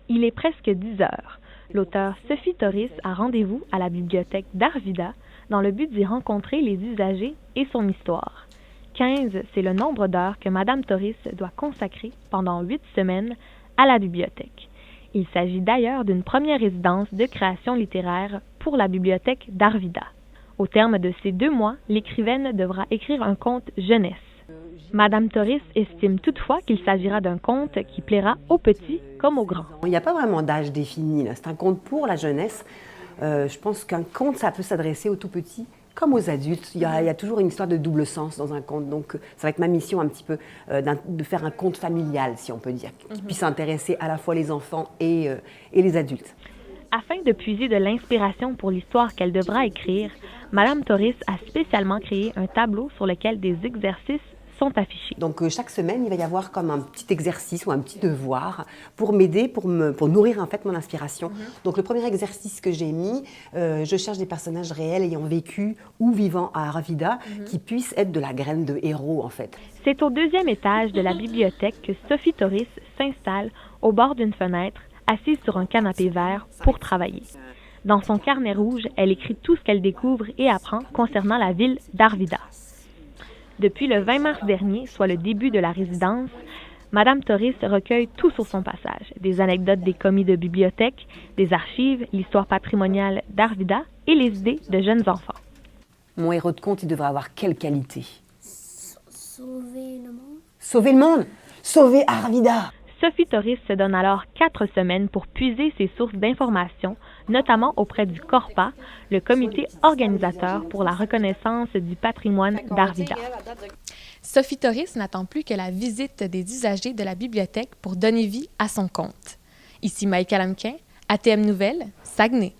Il est presque 10 heures. L'auteure Sophie Toris a rendez-vous à la bibliothèque d'Arvida dans le but d'y rencontrer les usagers et son histoire. 15, c'est le nombre d'heures que Madame Toris doit consacrer pendant 8 semaines à la bibliothèque. Il s'agit d'ailleurs d'une première résidence de création littéraire pour la bibliothèque d'Arvida. Au terme de ces 2 mois, l'écrivaine devra écrire un conte jeunesse. Madame Toris estime toutefois qu'il s'agira d'un conte qui plaira aux petits comme aux grands. Il n'y a pas vraiment d'âge défini, là. C'est un conte pour la jeunesse. Je pense qu'un conte, ça peut s'adresser aux tout petits comme aux adultes. Il y a toujours une histoire de double sens dans un conte. Donc, ça va être ma mission un petit peu de faire un conte familial, si on peut dire, qui puisse intéresser à la fois les enfants et les adultes. Afin de puiser de l'inspiration pour l'histoire qu'elle devra écrire, Madame Toris a spécialement créé un tableau sur lequel des exercices sont affichés. Donc chaque semaine, il va y avoir comme un petit exercice ou un petit devoir pour m'aider, pour nourrir en fait mon inspiration. Donc le premier exercice que j'ai mis, je cherche des personnages réels ayant vécu ou vivant à Arvida qui puissent être de la graine de héros en fait. C'est au 2e étage de la bibliothèque que Sophie Toris s'installe au bord d'une fenêtre, assise sur un canapé vert pour travailler. Dans son carnet rouge, elle écrit tout ce qu'elle découvre et apprend concernant la ville d'Arvida. Depuis le 20 mars dernier, soit le début de la résidence, Madame Toris recueille tout sur son passage. Des anecdotes des commis de bibliothèque, des archives, l'histoire patrimoniale d'Arvida et les idées de jeunes enfants. Mon héros de conte, il devrait avoir quelle qualité? Sauver le monde. Sauver le monde! Sauver Arvida! Sophie Toris se donne alors 4 semaines pour puiser ses sources d'informations, notamment auprès du CORPA, le comité organisateur pour la reconnaissance du patrimoine d'Arvida. Sophie Toris n'attend plus que la visite des usagers de la bibliothèque pour donner vie à son conte. Ici Maïka Lamquin, ATM Nouvelles, Saguenay.